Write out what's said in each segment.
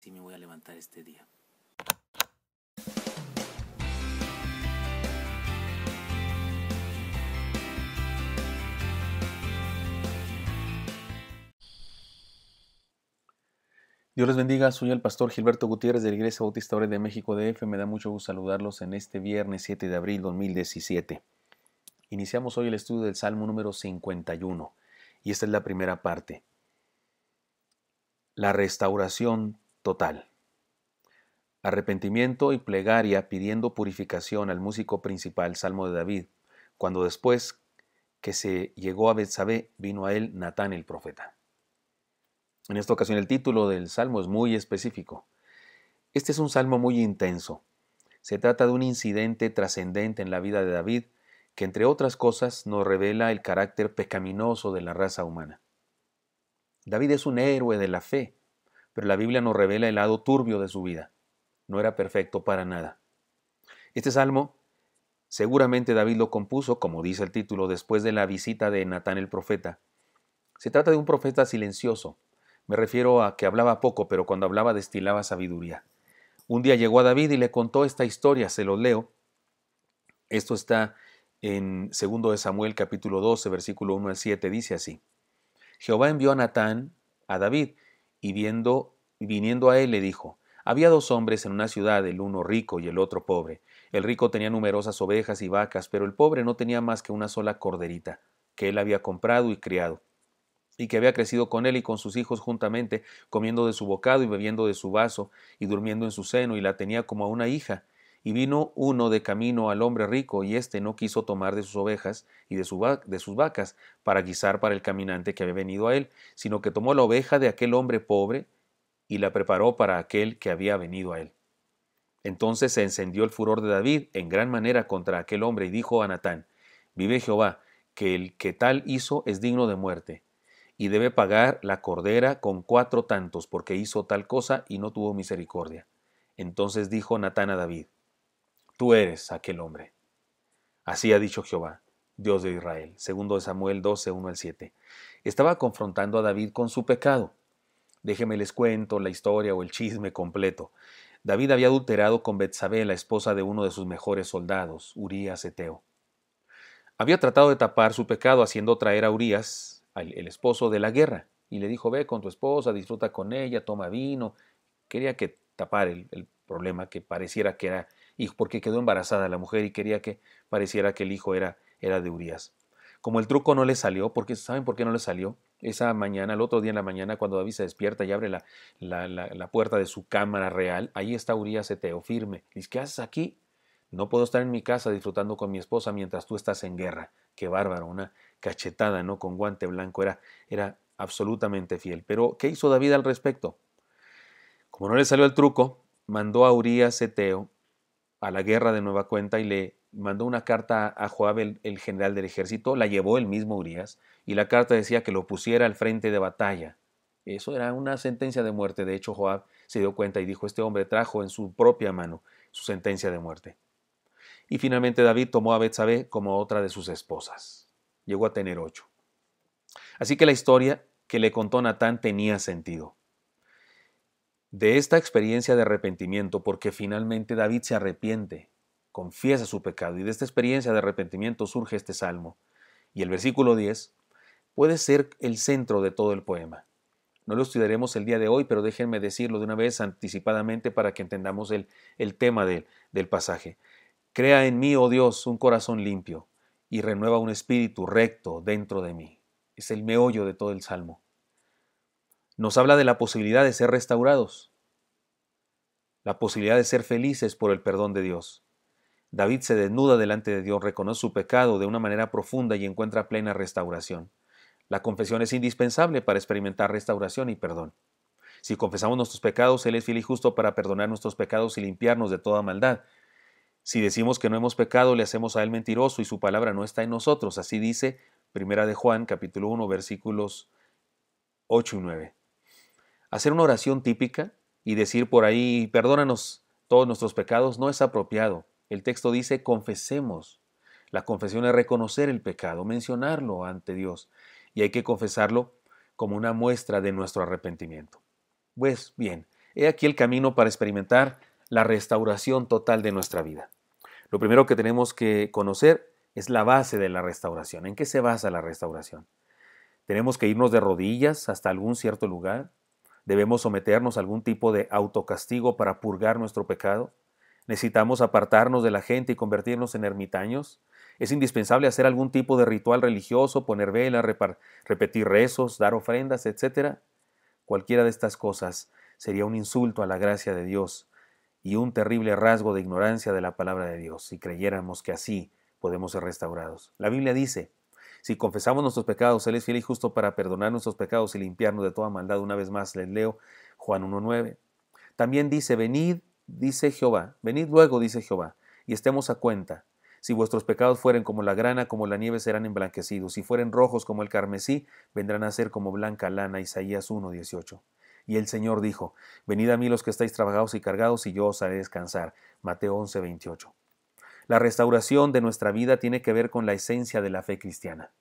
Sí me voy a levantar este día. Dios les bendiga, soy el pastor Gilberto Gutiérrez de la Iglesia Bautista Obre de México DF. Me da mucho gusto saludarlos en este viernes 7 de abril 2017. Iniciamos hoy el estudio del Salmo número 51 y esta es la primera parte. La restauración total. Arrepentimiento y plegaria pidiendo purificación al músico principal, Salmo de David, cuando después que se llegó a Betsabé, vino a él Natán el profeta. En esta ocasión el título del Salmo es muy específico. Este es un salmo muy intenso. Se trata de un incidente trascendente en la vida de David que, entre otras cosas, nos revela el carácter pecaminoso de la raza humana. David es un héroe de la fe, pero la Biblia nos revela el lado turbio de su vida. No era perfecto para nada. Este salmo, seguramente David lo compuso, como dice el título, después de la visita de Natán el profeta. Se trata de un profeta silencioso. Me refiero a que hablaba poco, pero cuando hablaba destilaba sabiduría. Un día llegó a David y le contó esta historia, se los leo. Esto está en 2 de Samuel capítulo 12, versículo 1 al 7, dice así. Jehová envió a Natán a David y viniendo a él le dijo, había dos hombres en una ciudad, el uno rico y el otro pobre. El rico tenía numerosas ovejas y vacas, pero el pobre no tenía más que una sola corderita, que él había comprado y criado, y que había crecido con él y con sus hijos juntamente, comiendo de su bocado y bebiendo de su vaso, y durmiendo en su seno, y la tenía como a una hija. Y vino uno de camino al hombre rico, y éste no quiso tomar de sus ovejas y de sus vacas para guisar para el caminante que había venido a él, sino que tomó la oveja de aquel hombre pobre y la preparó para aquel que había venido a él. Entonces se encendió el furor de David en gran manera contra aquel hombre, y dijo a Natán, vive Jehová, que el que tal hizo es digno de muerte, y debe pagar la cordera con 4 tantos, porque hizo tal cosa y no tuvo misericordia. Entonces dijo Natán a David, tú eres aquel hombre. Así ha dicho Jehová, Dios de Israel. 2 de Samuel 12, 1 al 7. Estaba confrontando a David con su pecado. Déjenme les cuento la historia o el chisme completo. David había adulterado con Betsabé, la esposa de uno de sus mejores soldados, Urías Eteo. Había tratado de tapar su pecado haciendo traer a Urías, el esposo, de la guerra, y le dijo, ve con tu esposa, disfruta con ella, toma vino. Quería que tapar el problema, que pareciera que era hijo, porque quedó embarazada la mujer y quería que pareciera que el hijo era de Urías. Como el truco no le salió, porque ¿saben por qué no le salió? Esa mañana, el otro día en la mañana, cuando David se despierta y abre la puerta de su cámara real, ahí está Urías Eteo, firme. Dice, ¿qué haces aquí? No puedo estar en mi casa disfrutando con mi esposa mientras tú estás en guerra. Qué bárbaro, una cachetada, ¿no? Con guante blanco, era absolutamente fiel. Pero, ¿qué hizo David al respecto? Como no le salió el truco, mandó a Urías Eteo a la guerra de nueva cuenta y le mandó una carta a Joab, el general del ejército, la llevó el mismo Urías, y la carta decía que lo pusiera al frente de batalla. Eso era una sentencia de muerte. De hecho, Joab se dio cuenta y dijo, este hombre trajo en su propia mano su sentencia de muerte. Y finalmente David tomó a Betsabé como otra de sus esposas. Llegó a tener 8. Así que la historia que le contó Natán tenía sentido. De esta experiencia de arrepentimiento, porque finalmente David se arrepiente, confiesa su pecado, y de esta experiencia de arrepentimiento surge este salmo. Y el versículo 10 puede ser el centro de todo el poema. No lo estudiaremos el día de hoy, pero déjenme decirlo de una vez anticipadamente para que entendamos el tema del pasaje. Crea en mí, oh Dios, un corazón limpio, y renueva un espíritu recto dentro de mí. Es el meollo de todo el salmo. Nos habla de la posibilidad de ser restaurados, la posibilidad de ser felices por el perdón de Dios. David se desnuda delante de Dios, reconoce su pecado de una manera profunda y encuentra plena restauración. La confesión es indispensable para experimentar restauración y perdón. Si confesamos nuestros pecados, Él es fiel y justo para perdonar nuestros pecados y limpiarnos de toda maldad. Si decimos que no hemos pecado, le hacemos a Él mentiroso y su palabra no está en nosotros. Así dice 1 de Juan, capítulo 1, versículos 8 y 9. Hacer una oración típica y decir por ahí, perdónanos todos nuestros pecados, no es apropiado. El texto dice, confesemos. La confesión es reconocer el pecado, mencionarlo ante Dios, y hay que confesarlo como una muestra de nuestro arrepentimiento. Pues bien, He aquí el camino para experimentar la restauración total de nuestra vida. Lo primero que tenemos que conocer es la base de la restauración. ¿En qué se basa la restauración? ¿Tenemos que irnos de rodillas hasta algún cierto lugar? ¿Debemos someternos a algún tipo de autocastigo para purgar nuestro pecado? ¿Necesitamos apartarnos de la gente y convertirnos en ermitaños? ¿Es indispensable hacer algún tipo de ritual religioso, poner velas, repetir rezos, dar ofrendas, etcétera? Cualquiera de estas cosas sería un insulto a la gracia de Dios y un terrible rasgo de ignorancia de la palabra de Dios si creyéramos que así podemos ser restaurados. La Biblia dice: si confesamos nuestros pecados, Él es fiel y justo para perdonar nuestros pecados y limpiarnos de toda maldad. Una vez más les leo Juan 1:9. También dice: venid, dice Jehová, venid luego, dice Jehová, y estemos a cuenta. Si vuestros pecados fueren como la grana, como la nieve serán emblanquecidos. Si fueren rojos como el carmesí, vendrán a ser como blanca lana. Isaías 1:18. Y el Señor dijo: venid a mí los que estáis trabajados y cargados, y yo os haré descansar. Mateo 11:28. La restauración de nuestra vida tiene que ver con la esencia de la fe cristiana.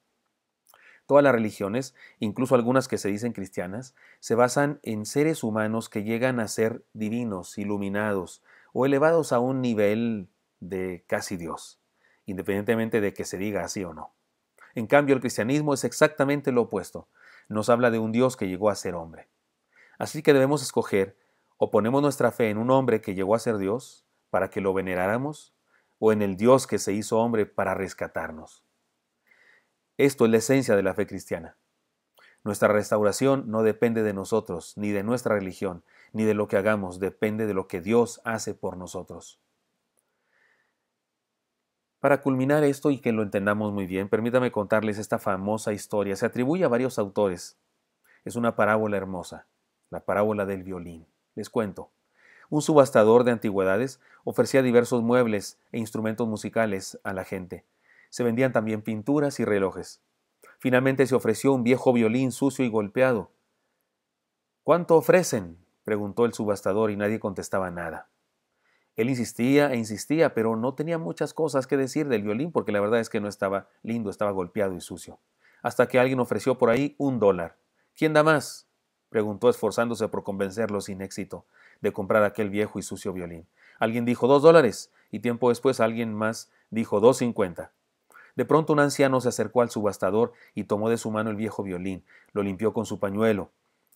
Todas las religiones, incluso algunas que se dicen cristianas, se basan en seres humanos que llegan a ser divinos, iluminados o elevados a un nivel de casi Dios, independientemente de que se diga así o no. En cambio, el cristianismo es exactamente lo opuesto. Nos habla de un Dios que llegó a ser hombre. Así que debemos escoger: o ponemos nuestra fe en un hombre que llegó a ser Dios para que lo veneráramos, o en el Dios que se hizo hombre para rescatarnos. Esto es la esencia de la fe cristiana. Nuestra restauración no depende de nosotros, ni de nuestra religión, ni de lo que hagamos, depende de lo que Dios hace por nosotros. Para culminar esto y que lo entendamos muy bien, permítame contarles esta famosa historia. Se atribuye a varios autores. Es una parábola hermosa, la parábola del violín. Les cuento. Un subastador de antigüedades ofrecía diversos muebles e instrumentos musicales a la gente. Se vendían también pinturas y relojes. Finalmente se ofreció un viejo violín sucio y golpeado. ¿Cuánto ofrecen?, preguntó el subastador, y nadie contestaba nada. Él insistía e insistía, pero no tenía muchas cosas que decir del violín, porque la verdad es que no estaba lindo, estaba golpeado y sucio. Hasta que alguien ofreció por ahí $1. ¿Quién da más?, preguntó, esforzándose por convencerlo sin éxito de comprar aquel viejo y sucio violín. Alguien dijo $2, y tiempo después alguien más dijo $2.50. De pronto un anciano se acercó al subastador y tomó de su mano el viejo violín, lo limpió con su pañuelo,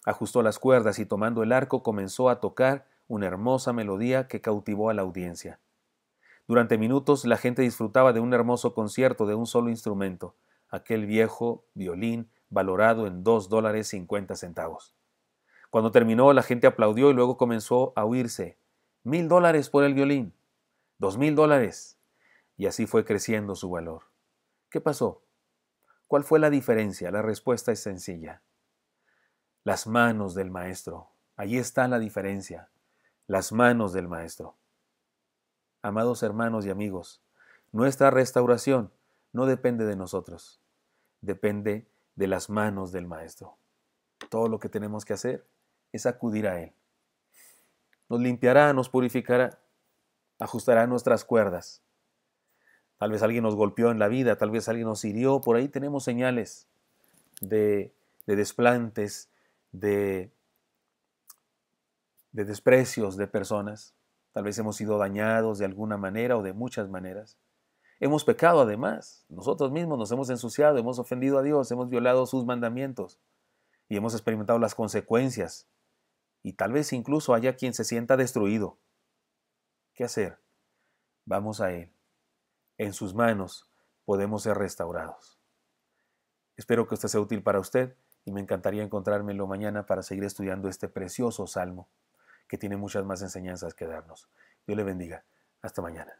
ajustó las cuerdas y, tomando el arco, comenzó a tocar una hermosa melodía que cautivó a la audiencia. Durante minutos la gente disfrutaba de un hermoso concierto de un solo instrumento, aquel viejo violín valorado en $2.50. Cuando terminó, la gente aplaudió y luego comenzó a oírse: $1,000 por el violín, $2,000. Y así fue creciendo su valor. ¿Qué pasó? ¿Cuál fue la diferencia? La respuesta es sencilla. Las manos del maestro. Allí está la diferencia. Las manos del maestro. Amados hermanos y amigos, nuestra restauración no depende de nosotros, depende de las manos del maestro. Todo lo que tenemos que hacer es acudir a Él. Nos limpiará, nos purificará, ajustará nuestras cuerdas. Tal vez alguien nos golpeó en la vida, tal vez alguien nos hirió, por ahí tenemos señales de desplantes, de desprecios de personas. Tal vez hemos sido dañados de alguna manera o de muchas maneras. Hemos pecado además, nosotros mismos nos hemos ensuciado, hemos ofendido a Dios, hemos violado sus mandamientos y hemos experimentado las consecuencias. Y tal vez incluso haya quien se sienta destruido. ¿Qué hacer? Vamos a Él. En sus manos podemos ser restaurados. Espero que esto sea útil para usted y me encantaría encontrármelo mañana para seguir estudiando este precioso salmo que tiene muchas más enseñanzas que darnos. Dios le bendiga. Hasta mañana.